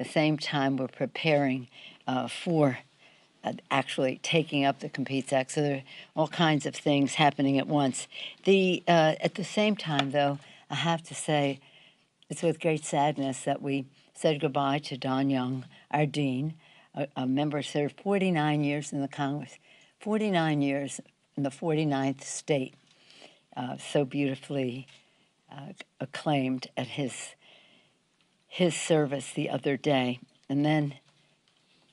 the same time we're preparing for actually taking up the Competes Act. So there are all kinds of things happening at once. At the same time, though, I have to say it's with great sadness that we said goodbye to Don Young, our dean, a member who served 49 years in the Congress, 49 years in the 49th state, so beautifully acclaimed at his service the other day. And then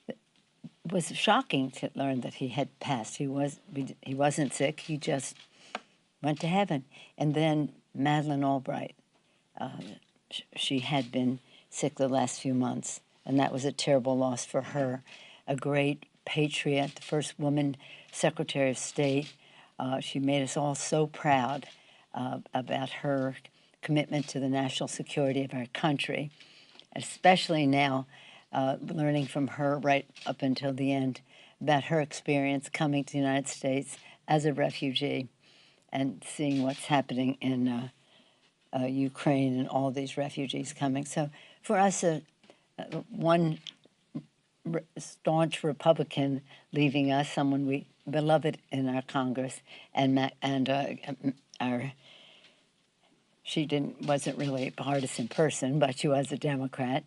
it was shocking to learn that he had passed. He wasn't sick. He just went to heaven. And then Madeleine Albright, she had been sick the last few months, and that was a terrible loss for her. A great patriot, the first woman Secretary of State. She made us all so proud about her commitment to the national security of our country, especially now learning from her right up until the end about her experience coming to the United States as a refugee and seeing what's happening in Ukraine and all these refugees coming. So for us, one staunch Republican leaving us, someone we beloved in our Congress, she wasn't really a partisan person, but she was a Democrat,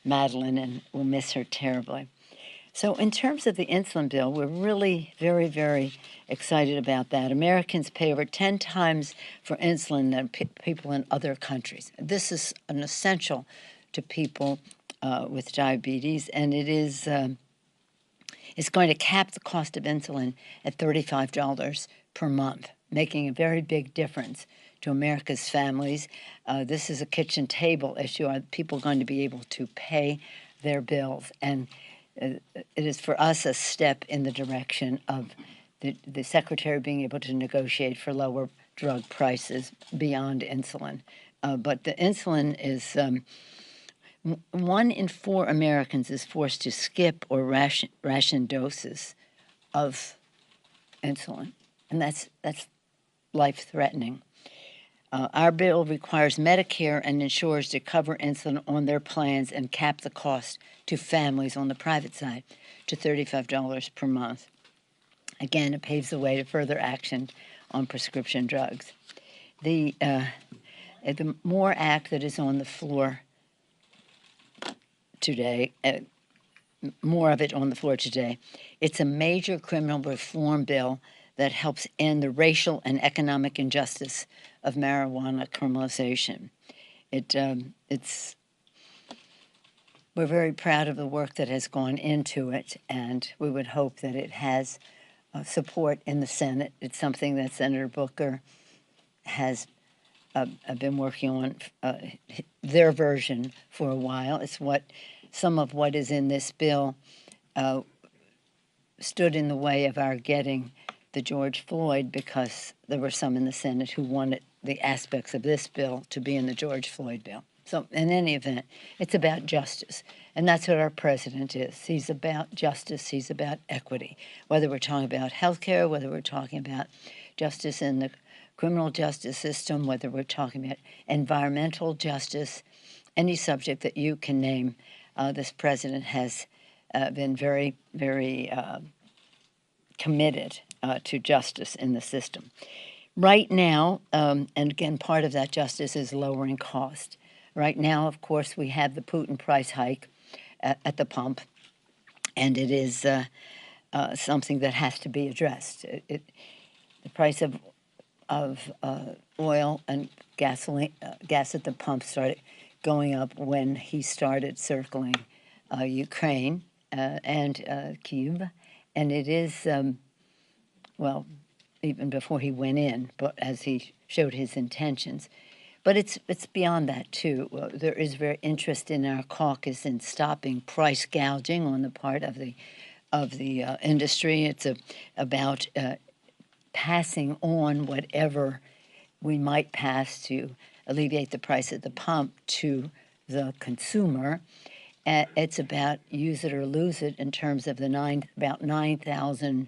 Madeleine, and we'll miss her terribly. So in terms of the insulin bill, we're really very, very excited about that. Americans pay over 10 times for insulin than people in other countries. This is an essential to people with diabetes, and it's going to cap the cost of insulin at $35 per month, making a very big difference to America's families. This is a kitchen table issue. Are people going to be able to pay their bills? And it is for us a step in the direction of the Secretary being able to negotiate for lower drug prices beyond insulin. But the insulin is 1 in 4 Americans is forced to skip or ration doses of insulin, and that's life-threatening. Our bill requires Medicare and insurers to cover insulin on their plans and cap the cost to families on the private side to $35 per month. Again, it paves the way to further action on prescription drugs. The MORE Act that is on the floor today, more of it on the floor today, it's a major criminal reform bill that helps end the racial and economic injustice of marijuana criminalization. We're very proud of the work that has gone into it, and we would hope that it has support in the Senate. It's something that Senator Booker has been working on their version for a while. It's some of what is in this bill stood in the way of our getting the George Floyd, because there were some in the Senate who wanted the aspects of this bill to be in the George Floyd bill. So in any event, it's about justice, and that's what our president is. He's about justice. He's about equity, whether we're talking about health care, whether we're talking about justice in the criminal justice system, whether we're talking about environmental justice, any subject that you can name. This president has been very, very committed to justice in the system. Right now, and again, part of that justice is lowering cost. Right now, of course, we have the Putin price hike at the pump, and it is something that has to be addressed. The price of oil and gasoline, gas at the pump started going up when he started circling Ukraine and Kyiv, and it is even before he went in, but as he showed his intentions. But it's beyond that, too. There is very interest in our caucus in stopping price gouging on the part of the industry. It's about passing on whatever we might pass to alleviate the price at the pump to the consumer. It's about use it or lose it in terms of about 9,000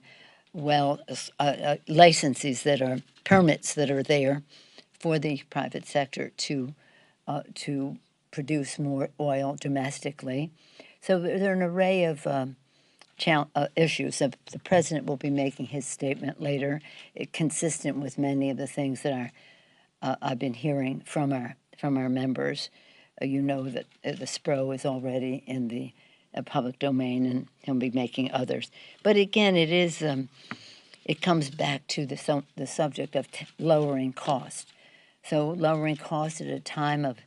licenses that are permits that are there for the private sector to produce more oil domestically. So there are an array of issues. So the president will be making his statement later, consistent with many of the things that I've been hearing from our members. You know that the SPRO is already in the public domain, and he'll be making others. But again, it comes back to the subject of lowering cost. So lowering cost at a time of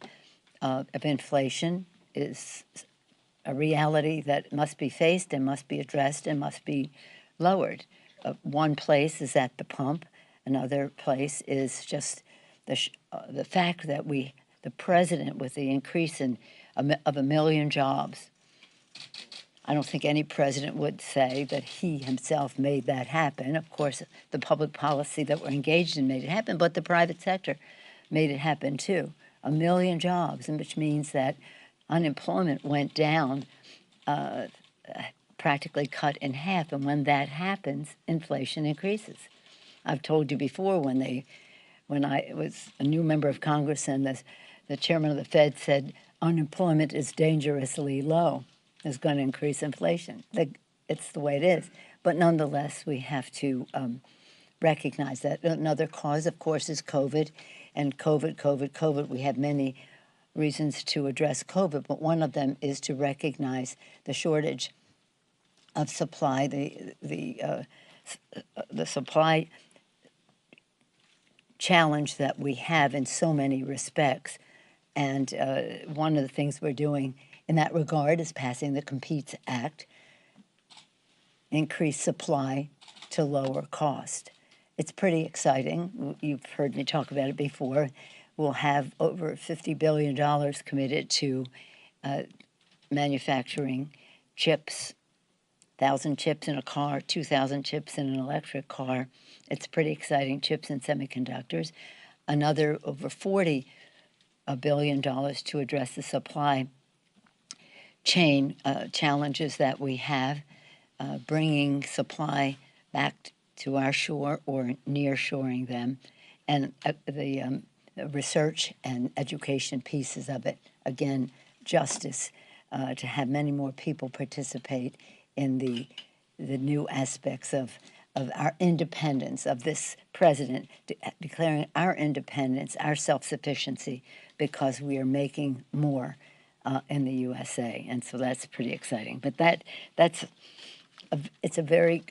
inflation is a reality that must be faced and must be addressed and must be lowered. One place is at the pump. Another place is just the fact that the president, with the increase of 1 million jobs, I don't think any president would say that he himself made that happen. Of course, the public policy that we're engaged in made it happen, but the private sector made it happen too. 1 million jobs, which means that unemployment went down, practically cut in half. And when that happens, inflation increases. I've told you before, when I was a new member of Congress and the chairman of the Fed said unemployment is dangerously low, is going to increase inflation. It's the way it is. But nonetheless, we have to recognize that. Another cause, of course, is COVID. And COVID. We have many reasons to address COVID, but one of them is to recognize the shortage of supply, the supply challenge that we have in so many respects. And one of the things we're doing in that regard is passing the Competes Act, increase supply to lower cost. It's pretty exciting. You've heard me talk about it before. We'll have over $50 billion committed to manufacturing chips, 1,000 chips in a car, 2,000 chips in an electric car. It's pretty exciting, chips and semiconductors. Another over $40 billion to address the supply chain challenges that we have, bringing supply back to our shore or near-shoring them, and the research and education pieces of it. Again, justice, to have many more people participate in the new aspects of our independence, of this president declaring our independence, our self-sufficiency, because we are making more in the USA. And so that's pretty exciting. But it's a very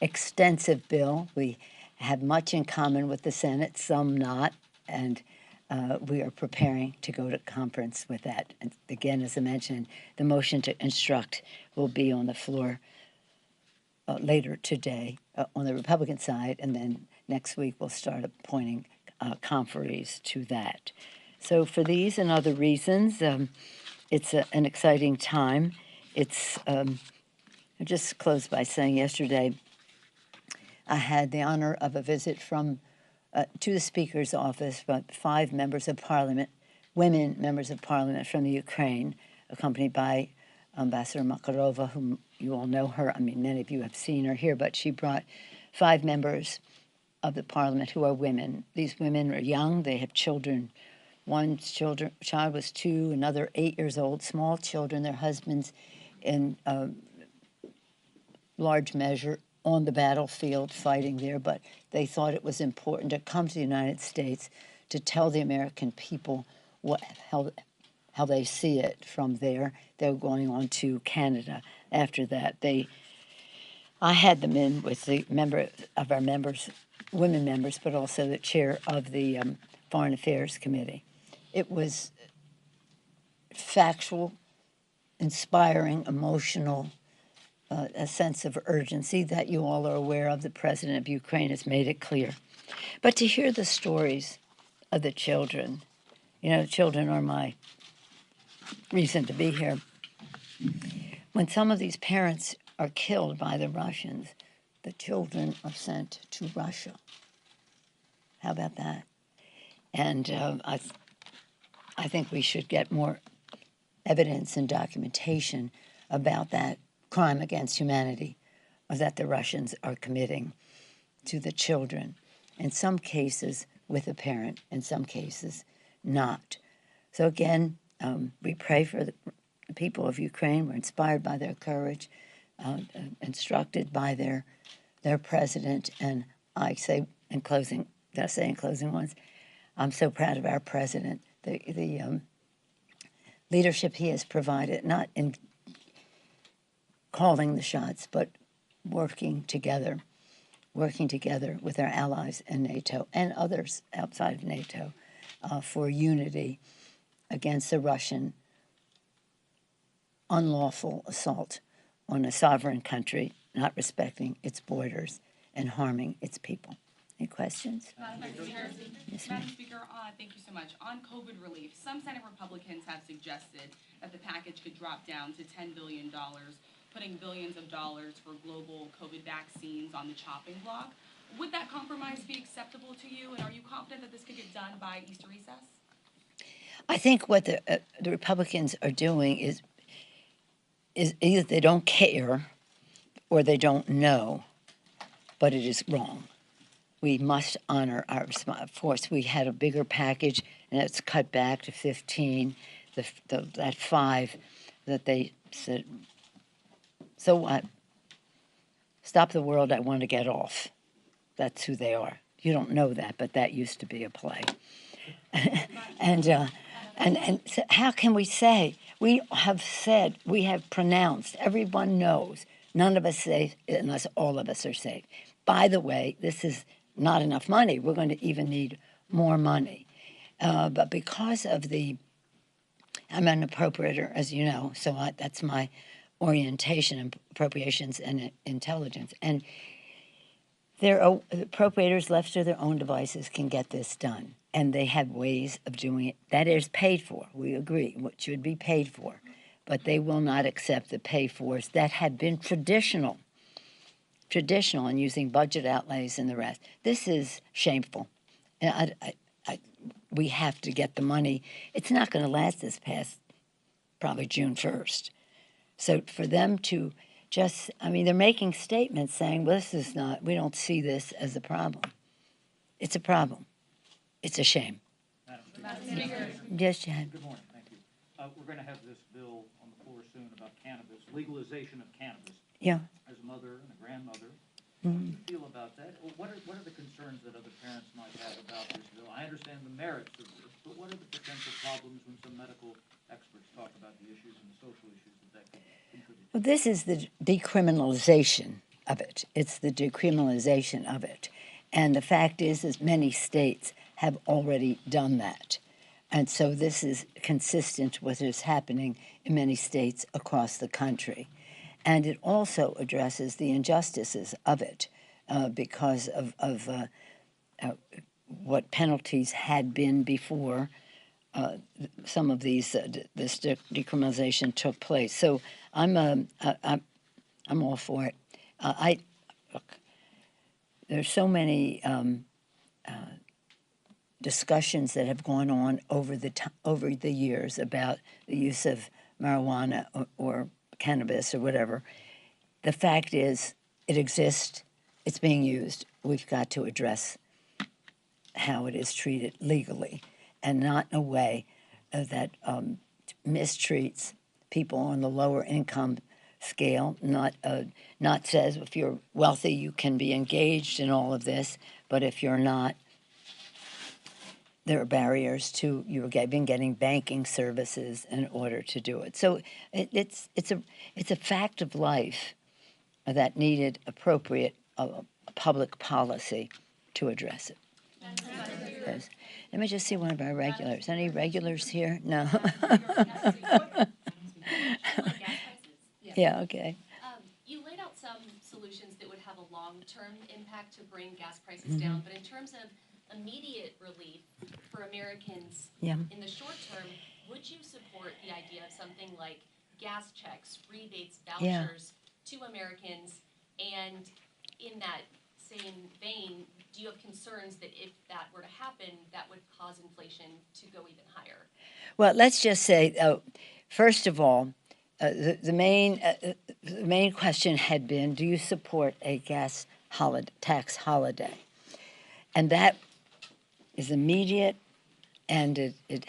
extensive bill. We have much in common with the Senate, some not, and we are preparing to go to conference with that. And again, as I mentioned, the motion to instruct will be on the floor later today on the Republican side, and then next week we'll start appointing conferees to that. So for these and other reasons, it's an exciting time. I just closed by saying yesterday I had the honor of a visit to the Speaker's office, but 5 members of Parliament, women members of Parliament from the Ukraine, accompanied by Ambassador Makarova, whom you all know her. I mean, many of you have seen her here, but she brought 5 members of the Parliament who are women. These women are young. They have children. One child was 2, another 8 years old, small children, their husbands in large measure on the battlefield fighting there, but they thought it was important to come to the United States to tell the American people how they see it from there. They're going on to Canada after that. I had them in with the member of our members, women members, but also the chair of the Foreign Affairs Committee. It was factual, inspiring, emotional, a sense of urgency that you all are aware of. The president of Ukraine has made it clear. But to hear the stories of the children, children are my reason to be here. When some of these parents are killed by the Russians, the children are sent to Russia. How about that? And I think we should get more evidence and documentation about that crime against humanity that the Russians are committing to the children. In some cases with a parent, in some cases not. So again, we pray for the people of Ukraine. We're inspired by their courage, instructed by their president. And I say in closing, did I say in closing once? I'm so proud of our president, the leadership he has provided, not in calling the shots, but working together with our allies in NATO and others outside of NATO for unity against the Russian unlawful assault on a sovereign country, not respecting its borders and harming its people. Any questions? Madam Speaker, thank you so much. On COVID relief, some Senate Republicans have suggested that the package could drop down to $10 billion, putting billions of dollars for global COVID vaccines on the chopping block. Would that compromise be acceptable to you, and are you confident that this could get done by Easter recess? I think what the Republicans are doing is either they don't care or they don't know, but it is wrong. We must honor our response. Of course, we had a bigger package, and it's cut back to 15. That 5 that they said, so what? Stop the world, I want to get off. That's who they are. You don't know that, but that used to be a play. And so how can we say? We have said, we have pronounced, everyone knows, none of us safe unless all of us are safe. By the way, this is not enough money. We're going to even need more money. But because of I'm an appropriator, as you know, so that's my orientation, appropriations and intelligence. And the appropriators left to their own devices can get this done. And they have ways of doing it. That is paid for. We agree what should be paid for. But they will not accept the pay-fors that had been traditional in using budget outlays and the rest. This is shameful. And we have to get the money. It's not going to last this past probably June 1st. So for them to they're making statements saying, well, we don't see this as a problem. It's a problem. It's a shame. Madam Speaker. Yes, Jan. Good morning. Thank you. We're going to have this bill on the floor soon about cannabis, legalization of cannabis. Yeah. As a mother and a grandmother, how do you feel about that? What are the concerns that other parents might have about this bill? I understand the merits of this, but what are the potential problems when some medical experts talk about the issues and the social issues that could contribute? Well, this is the decriminalization of it. It's the decriminalization of it. And the fact is many states have already done that. And so this is consistent with what is happening in many states across the country. And it also addresses the injustices of it because of what penalties had been before some of this decriminalization took place. So I'm all for it. Look, there's so many discussions that have gone on over the years about the use of marijuana or cannabis or whatever. The fact is, it exists. It's being used. We've got to address how it is treated legally, and not in a way that mistreats people on the lower income scale. Not says if you're wealthy you can be engaged in all of this, but if you're not, there are barriers to you been getting banking services in order to do it. So it's a fact of life that needed appropriate public policy to address it. Yes. Let me just see one of our regulars. Any regulars here? No. Yeah, okay. You laid out some solutions that would have a long-term impact to bring gas prices down, but in terms of immediate relief for Americans in the short term, would you support the idea of something like gas checks, rebates, vouchers to Americans? And in that same vein, do you have concerns that if that were to happen, that would cause inflation to go even higher? Well, let's just say, first of all, the main question had been, do you support a gas tax holiday? And that is immediate, and it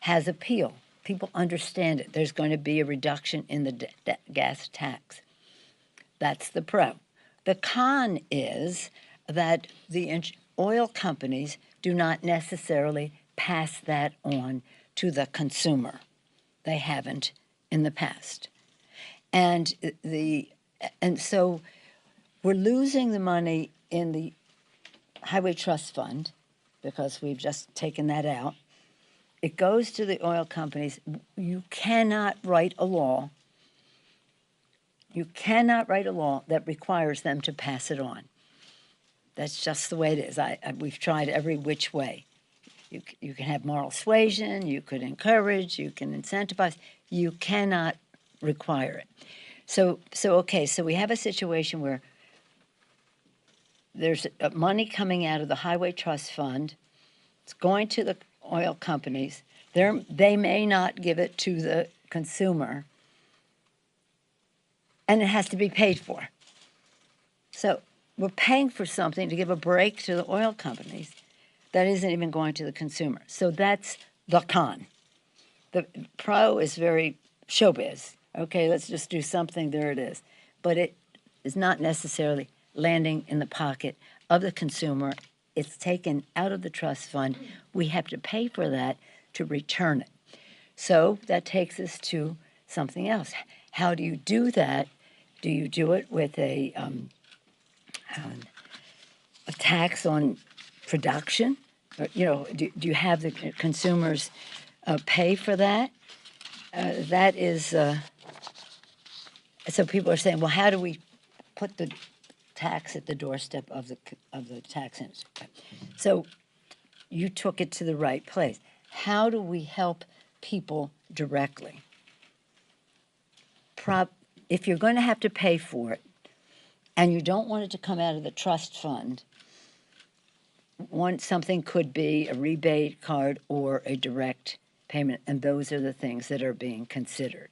has appeal. People understand it. There's going to be a reduction in the gas tax. That's the pro. The con is that the oil companies do not necessarily pass that on to the consumer. They haven't in the past. And so we're losing the money in the Highway Trust Fund because we've just taken that out. It goes to the oil companies. You cannot write a law. You cannot write a law that requires them to pass it on. That's just the way it is. We've tried every which way. You can have moral suasion, you could encourage, you can incentivize. You cannot require it. So we have a situation where there's money coming out of the Highway Trust Fund. It's going to the oil companies. They may not give it to the consumer, and it has to be paid for. So we're paying for something to give a break to the oil companies that isn't even going to the consumer. So that's the con. The pro is very showbiz. Okay, let's just do something, there it is. But it is not necessarily landing in the pocket of the consumer. It's taken out of the trust fund. We have to pay for that to return it. So that takes us to something else. How do you do that? Do you do it with a tax on production? Or, do you have the consumers pay for that? That is, so people are saying, well, how do we put the tax at the doorstep of the tax industry? So you took it to the right place. How do we help people directly? If you're going to have to pay for it, and you don't want it to come out of the trust fund, something could be a rebate card or a direct payment, and those are the things that are being considered.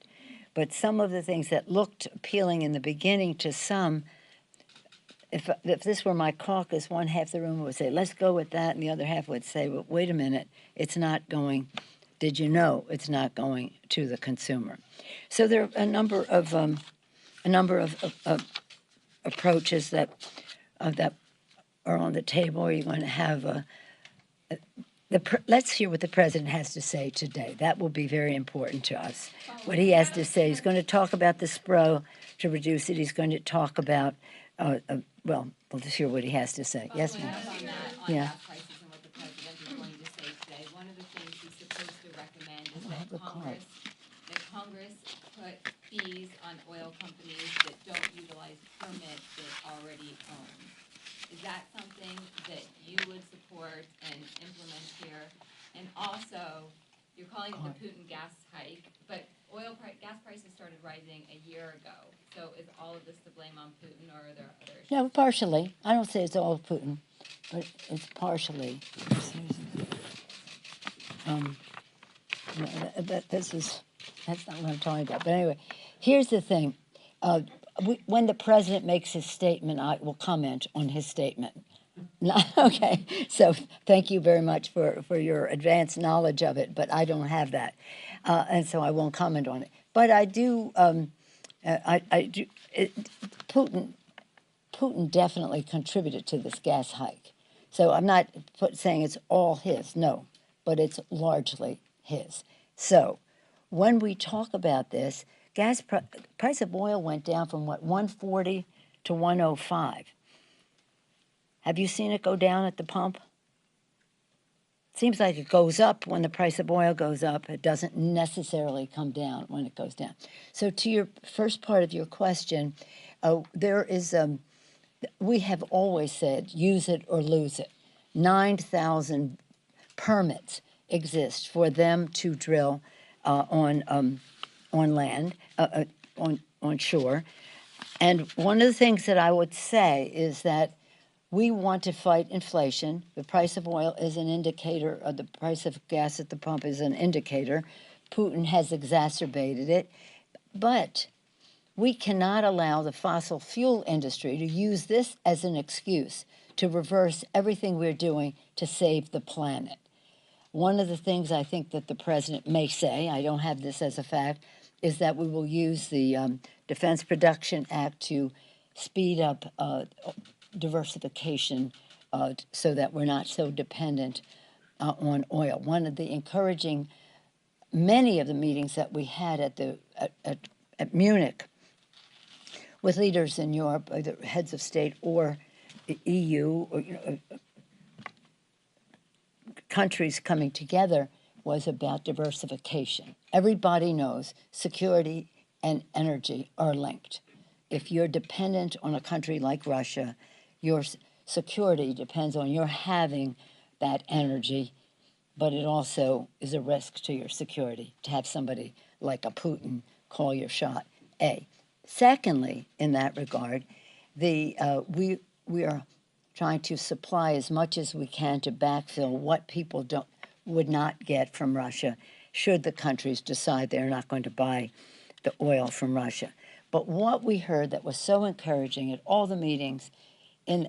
But some of the things that looked appealing in the beginning to some, if this were my caucus, one half the room would say, let's go with that, and the other half would say, well, wait a minute, it's not going, did you know it's not going to the consumer? So there are a number of approaches that are on the table. You're going to have let's hear what the president has to say today. That will be very important to us. What he has to say. He's going to talk about the SPRO to reduce it. He's going to talk about, we'll just hear what he has to say. Yes, ma'am. Yeah. Gas prices and what the president is going to say today. One of the things he's supposed to recommend is that Congress put fees on oil companies that don't utilize permits that already own. Is that something that you would support and implement here? And also, you're calling it the Putin gas hike, but gas prices started rising a year ago. So is all of this to blame on Putin, or are there other issues? No, partially. I don't say it's all Putin, but it's partially. That's not what I'm talking about. But anyway, here's the thing. When the president makes his statement, I will comment on his statement. Okay, so thank you very much for your advanced knowledge of it, but I don't have that, and so I won't comment on it. But I do. Putin definitely contributed to this gas hike. So I'm not saying it's all his, no, but it's largely his. So when we talk about this, price of oil went down from, 140 to 105. Have you seen it go down at the pump? It seems like it goes up when the price of oil goes up. It doesn't necessarily come down when it goes down. So to your first part of your question, we have always said, use it or lose it. 9,000 permits exist for them to drill on land, on shore. And one of the things that I would say is that we want to fight inflation. The price of oil is an indicator, the price of gas at the pump is an indicator. Putin has exacerbated it. But we cannot allow the fossil fuel industry to use this as an excuse to reverse everything we're doing to save the planet. One of the things I think that the president may say, I don't have this as a fact, is that we will use the Defense Production Act to speed up diversification so that we're not so dependent on oil. One of the encouraging, many of the meetings that we had at Munich with leaders in Europe, either heads of state or the EU, or countries coming together, was about diversification. Everybody knows security and energy are linked. If you're dependent on a country like Russia, your security depends on your having that energy, but it also is a risk to your security to have somebody like a Putin call your shot. Secondly, in that regard, we are trying to supply as much as we can to backfill what people would not get from Russia should the countries decide they're not going to buy the oil from Russia. But what we heard that was so encouraging at all the meetings in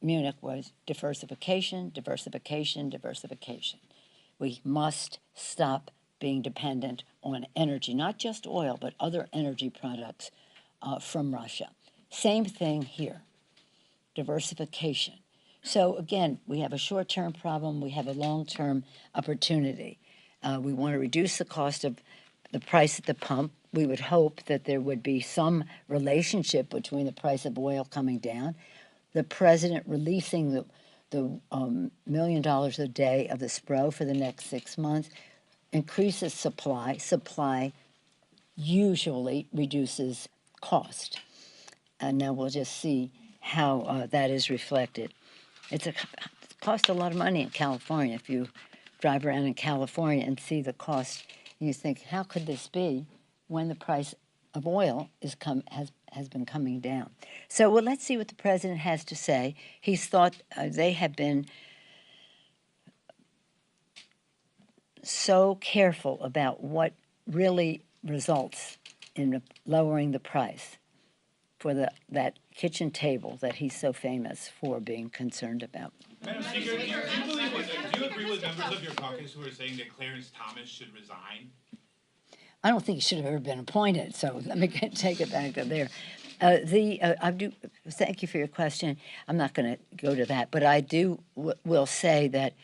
Munich was diversification, diversification, diversification. We must stop being dependent on energy, not just oil, but other energy products from Russia. Same thing here, diversification. So again, we have a short-term problem, we have a long-term opportunity. We want to reduce the cost of the price at the pump. We would hope that there would be some relationship between the price of oil coming down, the president releasing the $1 million a day of the SPRO for the next 6 months, increases supply. Supply usually reduces cost. And now we'll just see how that is reflected. It costs a lot of money in California. If you drive around in California and see the cost, you think, how could this be when the price of oil has been coming down? So let's see what the president has to say. He's thought they have been so careful about what really results in lowering the price for that kitchen table that he's so famous for being concerned about. Madam Speaker, do you agree with members of your caucus who are saying that Clarence Thomas should resign? I don't think he should have ever been appointed, so let me take it back to there. I do thank you for your question. I'm not going to go to that, but I will say that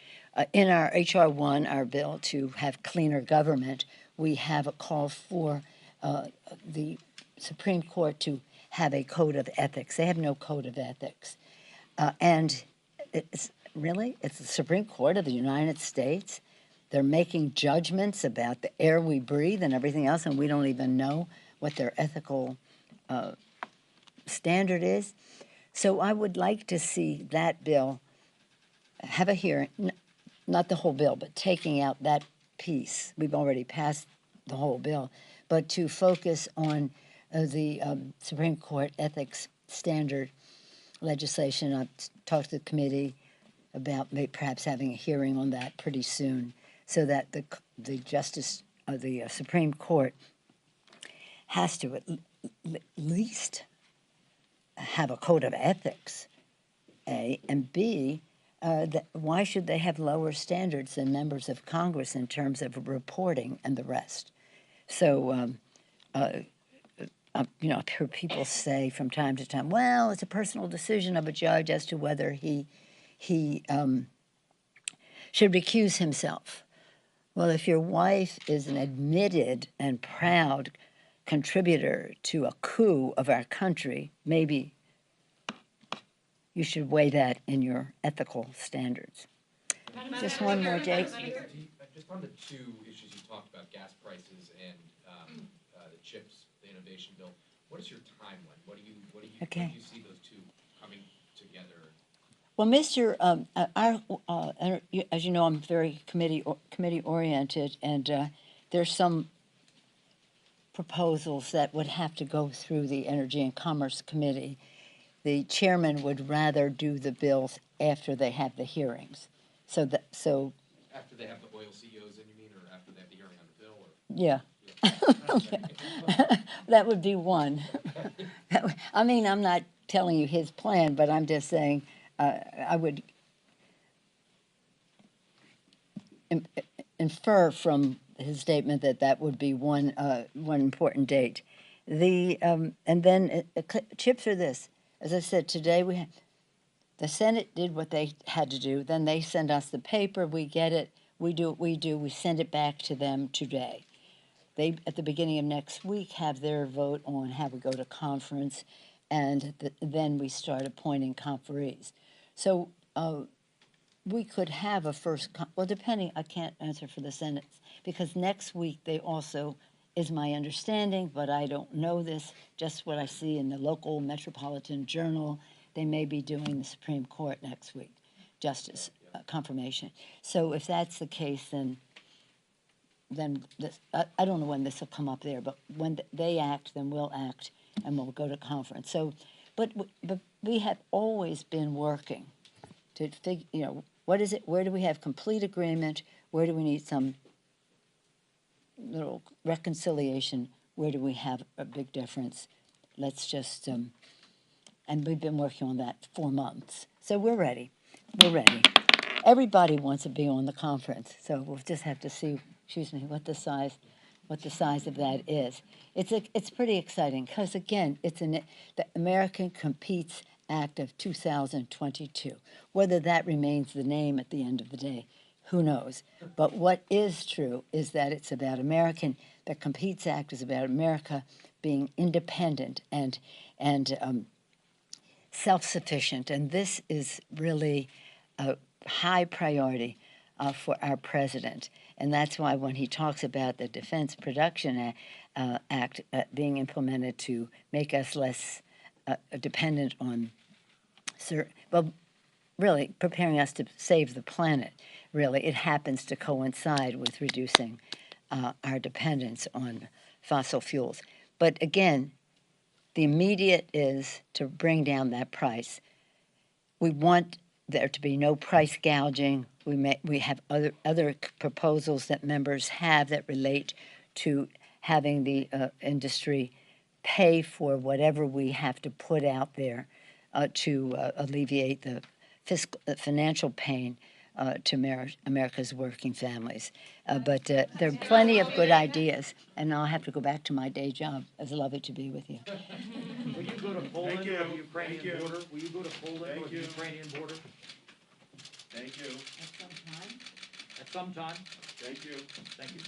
in our H.R. 1, our bill to have cleaner government, we have a call for the Supreme Court to have a code of ethics. They have no code of ethics. And it's the Supreme Court of the United States. They're making judgments about the air we breathe and everything else, and we don't even know what their ethical standard is. So I would like to see that bill have a hearing, not the whole bill, but taking out that piece. We've already passed the whole bill, but to focus on the Supreme Court ethics standard legislation. I've talked to the committee about perhaps having a hearing on that pretty soon, so that the justice of the Supreme Court has to at least have a code of ethics, A, and B, why should they have lower standards than members of Congress in terms of reporting and the rest? So, I've heard people say from time to time, well, it's a personal decision of a judge as to whether he should recuse himself. Well, if your wife is an admitted and proud contributor to a coup of our country, maybe you should weigh that in your ethical standards. Just one more, Jake. Just on the two issues you talked about, gas prices and the CHIPS, the innovation bill, what is your timeline? What do you see those two coming together? Well, as you know, I'm very committee oriented, and there's some proposals that would have to go through the Energy and Commerce Committee. The chairman would rather do the bills after they have the hearings. So After they have the oil CEOs in, you mean, or after they have the hearing on the bill? Or? Yeah. That would be one. I mean, I'm not telling you his plan, but I'm just saying I would infer from his statement that that would be one important date. And then chips are this. As I said, today the Senate did what they had to do. Then they send us the paper. We get it. We do what we do. We send it back to them today. They, at the beginning of next week, have their vote on how we go to conference, and then we start appointing conferees. So we could have a first, well, depending, I can't answer for the Senate, because next week they also, is my understanding, but I don't know this, just what I see in the local Metropolitan Journal, they may be doing the Supreme Court next week, justice confirmation. So if that's the case, then this, I don't know when this will come up there, but when they act, then we'll act, and we'll go to conference. So, but we have always been working to figure, you know, what is it? Where do we have complete agreement? Where do we need some little reconciliation? Where do we have a big difference? Let's just, and we've been working on that for 4 months. So we're ready. We're ready. Everybody wants to be on the conference, so we'll just have to see, excuse me, what the size of that is. It's pretty exciting because, again, it's the American Competes Act of 2022. Whether that remains the name at the end of the day, who knows? But what is true is that it's about the Competes Act is about America being independent and self-sufficient, and this is really a high priority for our president. And that's why when he talks about the Defense Production Act being implemented to make us less dependent on, well, really preparing us to save the planet, really, it happens to coincide with reducing our dependence on fossil fuels. But again, the immediate is to bring down that price. We want there to be no price gouging. We have other proposals that members have that relate to having the industry pay for whatever we have to put out there to alleviate the financial pain to America's working families. But there are plenty of good ideas, and I'll have to go back to my day job. It's lovely to be with you. Will you go to Poland or the Ukrainian border? Will you go to Poland or the Ukrainian border? Thank you. At some time? Thank you. Thank you.